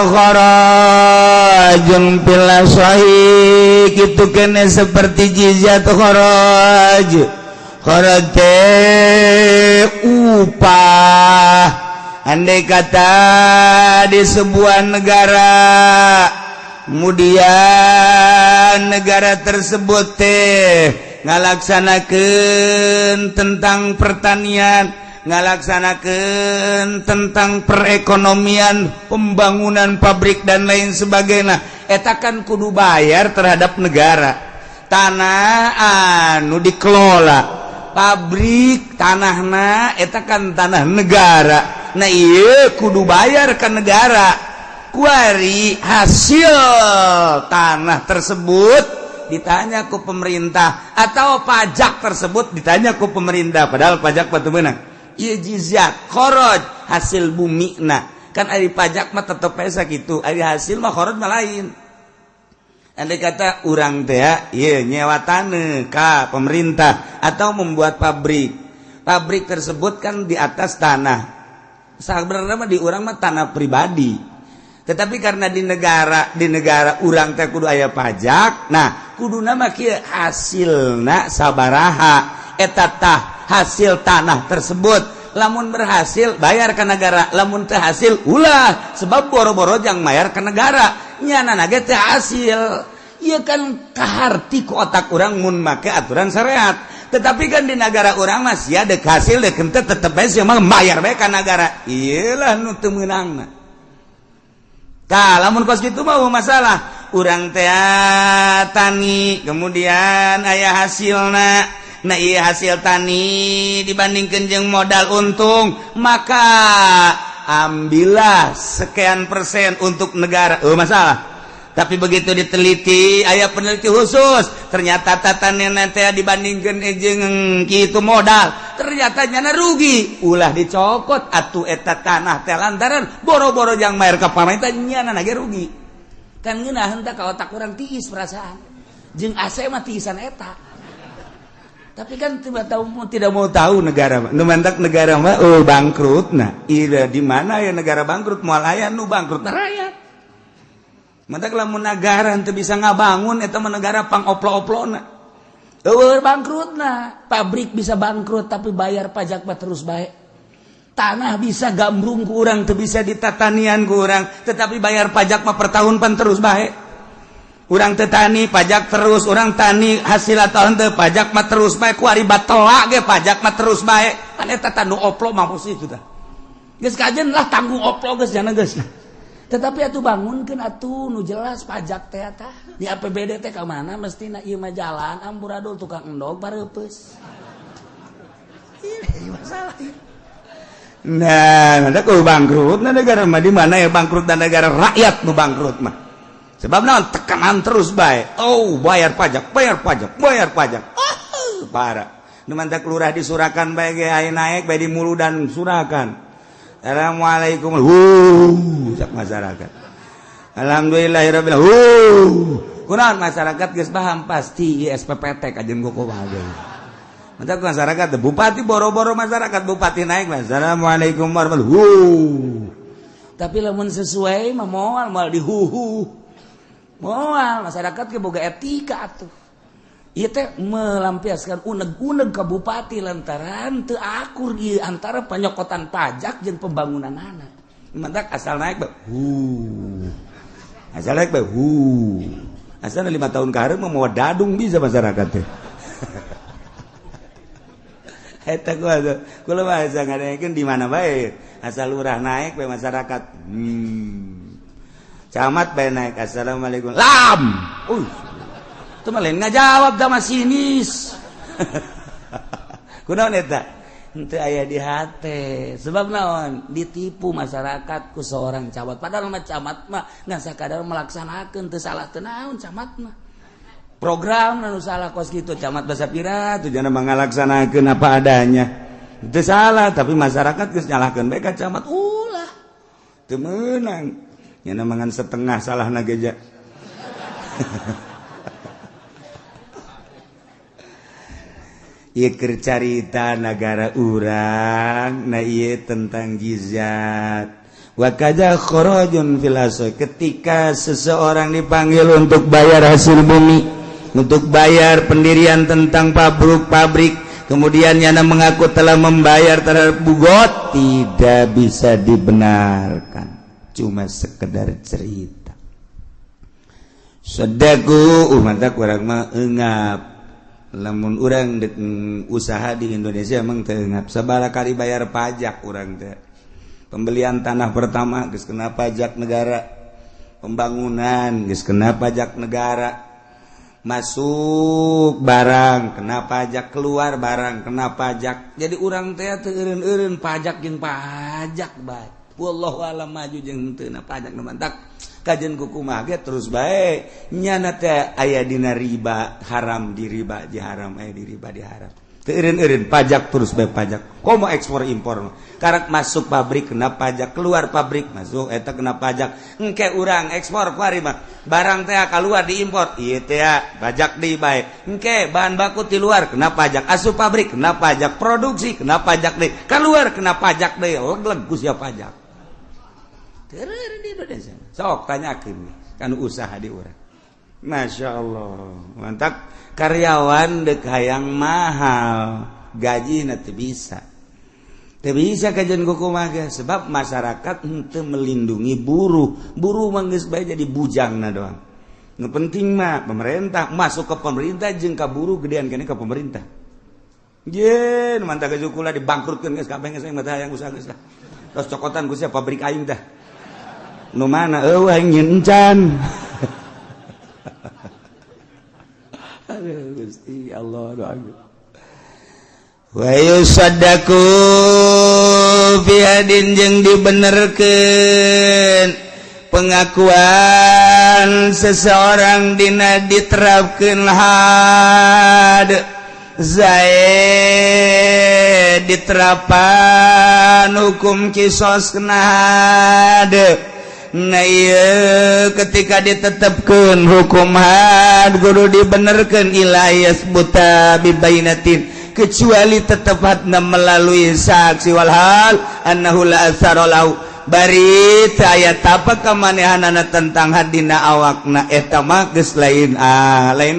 kharajun fil sahih kitu kene seperti jizyat kharaj upah andai kata di sebuah negara kemudian negara tersebut ngalaksanakeun tentang pertanian, ngalaksanakeun tentang perekonomian, pembangunan pabrik dan lain sebagainya. Eta kan kudu bayar terhadap negara. Tanah anu dikelola, pabrik tanahna eta kan tanah negara. Nah ieu kudu bayar ke negara. Kuari hasil tanah tersebut ditanya ku pemerintah atau pajak tersebut ditanya ku pemerintah padahal pajak batu menang ieu jizyat kharaj hasil bumi kan ari pajak mah tetep pesa kitu ari hasil mah kharaj mah lain. Andai kata urang teh ieu nyewa taneuh ka pemerintah atau membuat pabrik tersebut kan di atas tanah sebenarnya mah di urang mah tanah pribadi. Tetapi karena di negara urang teh kudu aya pajak, nah kuduna mah kieu hasilna sabaraha eta tah hasil tanah tersebut. Lamun berhasil bayar ke negara, lamun teu hasil ulah sebab boro-boro jang mayar ke negara. Nyana ge teu hasil. Ieu kan kaharti ku otak urang mun make aturan syariat. tetapi kan di negara orang masih ada hasil deh kente tetep aja emang bayar baik kan negara iyalah nu teu meunangna tah lamun kos kitu mah masalah urang teh tani kemudian aya hasilna nah iya hasil tani dibandingkeun jeung modal untung maka ambillah sekian persen untuk negara masalah tapi begitu diteliti aya peneliti khusus ternyata tatanena teh dibandingkeun jeung kitu modal ternyata nyana rugi ulah dicokot atuh eta tanah teh lantaran boro-boro jang mayar ka pamarentah nyana ge rugi kan ngeunah henteu ka otak urang tiis perasaan jeung AC mah tiisan eta tapi kan tidak mau tahu negara nu mantak negara mah bangkrut nah ira di mana ya negara bangkrut moal aya nu bangkrut rakyat mantak lamun negara teu bisa ngabangun eta mah negara pangoplo-oplona eueur bangkrutna pabrik bisa bangkrut tapi bayar pajak mah terus bae tanah bisa gambrung ku urang teu bisa ditatanian ku urang tetapi bayar pajak mah per tahun pan terus bae urang teu tani pajak terus urang tani hasil ataun teu pajak mah terus bae ku ari batela ge pajak mah terus bae kan eta tanu oplo mah itu tah geus kajen lah tanggung oplo geus jana geus tetapi atuh bangunkeun atuh nu jelas pajak teh tah di APBD teh ka mana mestina ieu mah jalan amburadul tukang endog pareupeus ieu masalah nah ada ku bangkrut na negara mah di mana ya bangkrut dan negara rakyat nu bangkrut mah sebab naon tekanan terus bae bayar pajak parah nu mantak lurah di Surakan bae ge aya naik bae di Mulu dan Surakan assalamualaikum sak masyarakat alhamdulillahirabbil kunaon masyarakat geus paham pasti SPPT kajen goko bae mantak masyarakat bupati boro-boro masyarakat bupati naik assalamualaikum warahmatullahi tapi lamun sesuai mah moal dihuhu moal masyarakat ke boga etika atuh ieu teh melampiaskan uneg-uneg ka bupati lantaran teu akur ieu antara panyokotan pajak jeung pembangunanana mantak asal naik asal 5 tahun ka hareup mah moal dadung bisa masyarakat teh eta kula mah asa ngadaekeun di mana bae asal lurah naik bae masyarakat camat bae naik assalamualaikum lam itu mah lain ngajawab da masinis kunaon eta henteu aya di hate sebab naon ditipu masyarakat ku seorang camat padahal mah camat mah ngan sakadar melaksanakeun teu salah teu naon camat mah program anu salah kos kitu camat basa pira tujuanna mah ngalaksanakeun apa adanya teu salah tapi masyarakat geus nyalahkeun bae ka camat ulah teu meunang nyana mangan setengah salah nageja ieu keur carita negara urang nah ieu tentang jizat wa kadza kharajun fil asoi ketika seseorang dipanggil untuk bayar hasil bumi untuk bayar pendirian tentang pabrik kemudian nyana mengaku telah membayar terhadap bugot tidak bisa dibenarkan cuma sekedar cerita sedaku umatak urang mah eungap lamun urang usaha di Indonesia emang teu eungap sabaraha kali bayar pajak urang teh pembelian tanah pertama geus kena pajak negara pembangunan geus kena pajak negara masuk barang kena pajak keluar barang kena pajak jadi urang teh teu eureun-eureun pajak jeung pajak bae wallahu alam maju jeung teu na pajak nu mantak kajen kumaha ge terus bae nyana teh aya dina riba haram di riba di haram aya di riba di haram teu eureun-eureun pajak terus bae pajak komo ekspor impor karak masuk pabrik kena pajak keluar pabrik masuk eta kena pajak engke urang ekspor kuari mah barang teh kaluar diimpor ieu teh pajak deui bae engke bahan baku ti luar kena pajak asup pabrik kena pajak produksi kena pajak deui keluar kena pajak deui leg ku sia pajak teureun di Indonesia sok tanyakeun kan usaha di urang Masya Allah mantap karyawan dek hayang mahal gaji nanti bisa kajian kukumaga sebab masyarakat henteu melindungi buruh mah geus bae jadi bujangna doang nu penting mah pemerintah masuk ke pemerintah jeung ka buruh gedean keneh ka pemerintah Jen mantap kejukula dibangkrutkeun geus kabeh geus mah hayang usaha geus lah. Tos cokotan ku sia pabrik aing tah. Nu mana eueuh aing nyeun encan. Aduh Gusti Allah doakeun. Wa yusaddaqu fi hadin jeung dibenerkeun pengakuan seseorang dina diterapkeun had zaid diterapan hukum kisos kena had na ieu ketika ditetepkeun hukum had kudu dibenerkeun ila yasbuta bibainatin kecuali tetepatna melalui saksi walhal annahu la athara lahu bari aya apa kamanehanana tentang hadina awakna eta mah geus lain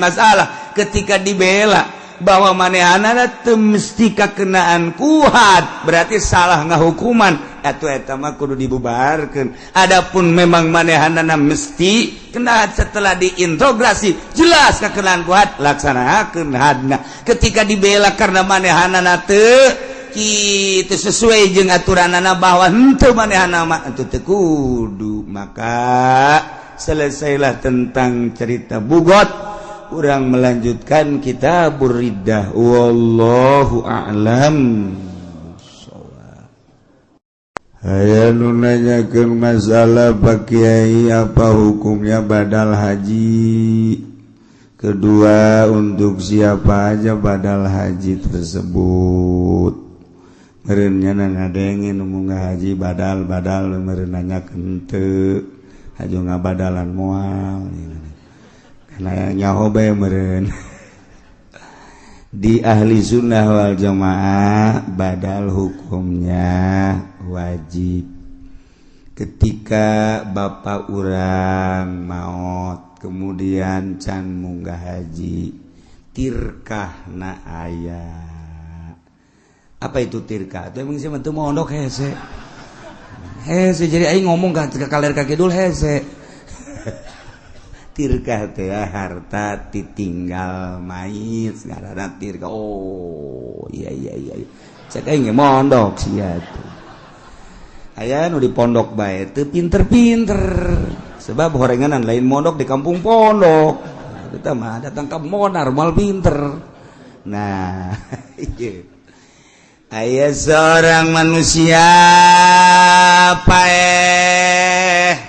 masalah ketika dibela bahwa manehanana teu mesti kakenaan kuhat berarti salah ngahukuman eta mah kudu dibubarkeun. Adapun memang manehanana mesti kena setelah diintegrasi jelas kakenaan kuhat laksanakeun hadna. Ketika dibela karena manehanana teu kitu sesuai jeung aturanana bahwa henteu manehanana mah atuh teu kudu, maka selesailah tentang cerita bugot. Urang melanjutkan kitabur riddah. Wallahu a'lam. Aya nu nanyakeun masalah Pak Kiai apa hukumnya badal haji. Kedua, untuk siapa aja badal haji tersebut. Meureun nya ngadenge nu munggah haji badal meureun nanyakeun teu. Haji ngabadalan moal. Nyaho bae meureun. Di ahli sunnah wal jamaah badal hukumnya wajib. Ketika bapak urang maot kemudian can munggah haji, tirkahna aya. Apa itu tirkah? Itu emang siapa tuh mondok hese. Hese jadi aing ngomong ka kaler ka kidul hese. Tirkah teh harta ditinggal mayit ngaranna tirkah. Oh iya cek aing mondok sia tuh aya nu di pondok bae teu pinter-pinter sebab horenganan lain mondok di kampung pondok kita mah datang ke monar mal pinter. Nah aya seorang manusia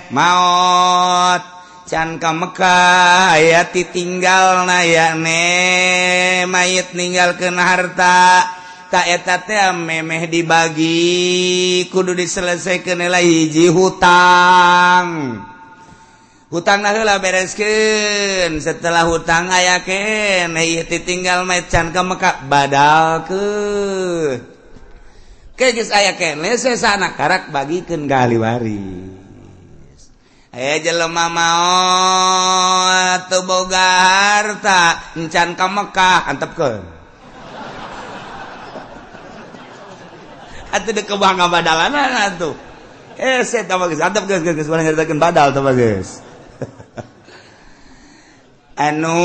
maot can ka Mekah aya ditinggalna yakne mayit ninggalkeun harta ta eta teh memeh dibagi kudu diselesaikeun heula hiji hutangna heula bereskeun setelah hutang aya keneh ieu ditinggal mayit can ka Mekah badalkeun geus aya keneh sesana karak bagikeun ka ahli waris. Jelema maot teu boga harta encan ka Mekah antepkeun. Atuh deuk kebang ngabadalan atuh. Eta mah geus antep geus bareng nyaritakeun badal teh geus. Anu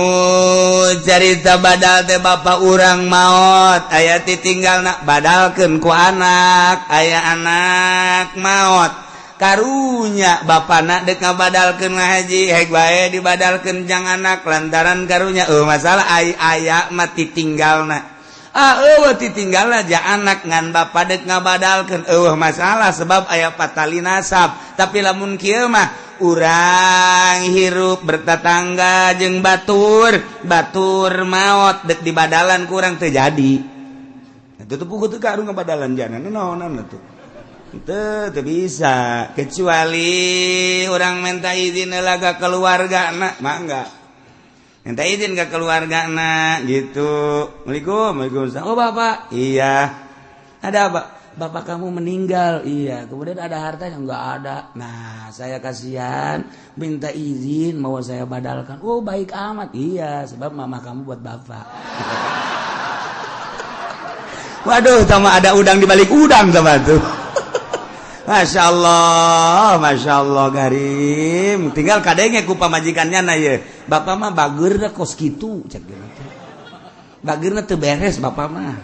carita badal teh bapak urang maot aya ditinggalna badalkeun ku anak, aya anak maot karunya bapana dek ngabadalkeun haji hek bae dibadalkeun jang anak lantaran karunya masalah aya mah ditinggalna ditinggalna ja anak ngan bapa dek ngabadalkeun masalah sebab aya patali nasab. Tapi lamun kieu mah urang hirup bertetangga jeung batur maot dek dibadalan ku urang teu jadi atuh teu puguh teu karu ngabadalan jana naonan atuh teu bisa kecuali orang minta izin laga keluargana mah enggak minta izin ke keluargana gitu. Waalaikumsalam. Oh bapak, iya ada apa? Bapak kamu meninggal, iya. Kemudian ada hartanya enggak ada. Nah saya kasihan minta izin mau saya badalkan. Oh baik amat, iya sebab mama kamu buat bapak. Waduh sama ada udang di balik udang sama tuh. Masya Allah Karim. Tinggal kadenge ku pamajikannya na ye. Bapak mah bageurna kos kitu cek gitu. Bageurna teu beres bapak mah.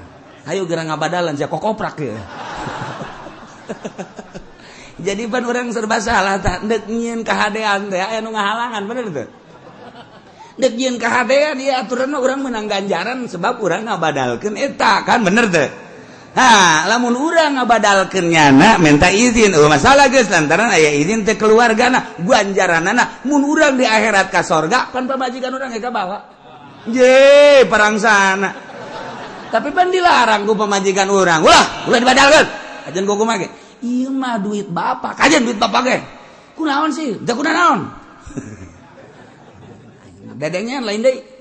Ayo gerang ngabadalan sia kokoprak ya. Jadi pan orang serba salah tak dek nyieun kahadean teh aya nu ngahalangan bener teu. Dek nyieun kahadean ieu aturanna urang menang ganjaran sebab urang ngabadalkeun eta kan bener teu. Lamun urang ngabadalkeun nyana minta izin masalah geus lantaran aya izin teh keluargana ganjaranana mun urang di akhirat ka sorga pan pamajikan urang ka bawa ye perang sana tapi pan dilarang ku pamajikan urang ulah dibadalkeun ajeun ku kumaha ge ieu mah duit bapak kajen duit bapak ge kunaon sih da kunaon dedengnya lain deui.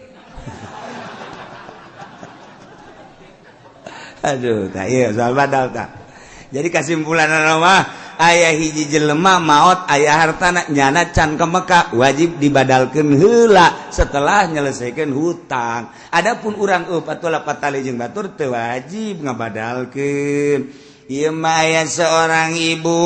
Aduh, tak iya soal badal tak. Jadi kesimpulan mah aya hiji jelema maot aya hartana nyana can ke Mekah wajib dibadalkeun heula setelah nyelesaikeun hutang. Adapun urang patulah patali jeung batur teu wajib ngabadalkeun. Ieu mah aya seorang ibu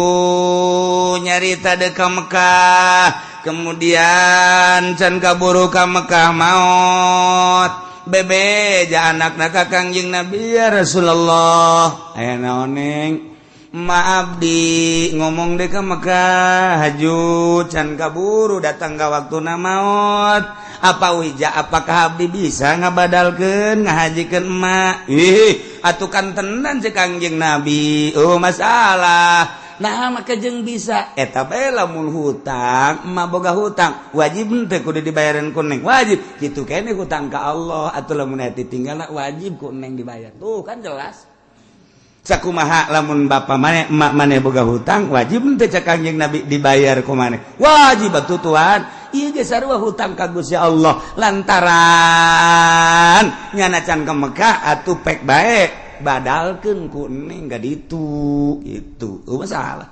nyarita deuk ka Mekah, kemudian can kaburu ka Mekah maot. Bebe ja anakna ka Kangjeng Nabi ya Rasulullah aya naoneng maaf di ngomong deh ka Mekah haju can kaburu datang ka waktuna maot apa wija apakah abdi bisa ngabadalkeun ngahajikeun emak atuh kan tenan cek Kangjeng Nabi masalah nah maka jeung bisa eta bae lamun hutang emak boga hutang wajib teh kudu dibayareun ku neng wajib kitu kene hutang ka Allah atuh lamun aya ditinggalna wajib ku neng dibayar tuh kan jelas sakumaha lamun bapa maneh emak maneh boga hutang wajib teh cek Kangjeng Nabi dibayar ku maneh wajib atuh tuan ieu ge sarua hutang ka Gusti Allah lantaran nyana can ka Mekah atuh pek bae badalkeun ku neng ka ditu itu masalah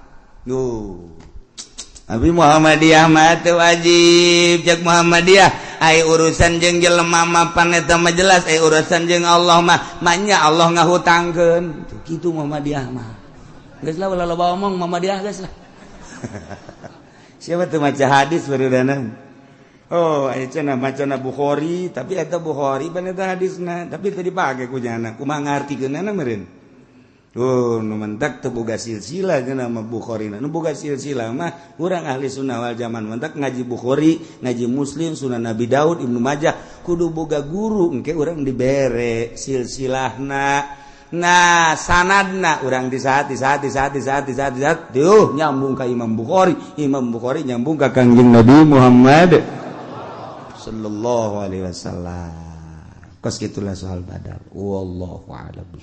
Abi Muhammadiyah mah teu wajib cek Muhammadiyah ai urusan jeung jelema mapan eta mah jelas ai urusan jeung Allah mah nya Allah ngahutangkeun kitu Muhammadiyah mah geus lah ulah loba omong Muhammadiyah geus lah siapa teu maca hadis barudanan aya cenah macana Bukhari tapi eta Bukhari pan eta hadisna tapi teu dipake ku cenah kumaha ngartikeunana meureun nu mentak teu boga silsilah cenah mah Bukhari nu boga silsilah mah urang ahli sunnah wal jamaah mentak ngaji Bukhari ngaji Muslim Sunan Nabi Daud Ibnu Majah kudu boga guru engke urang dibere silsilahna nah sanadna urang di saat nyambung ka Imam Bukhari nyambung ka Kangjeng Nabi Muhammad sallallahu alaihi wasallam. Kos gitulah soal badal. Wallahu a'lam.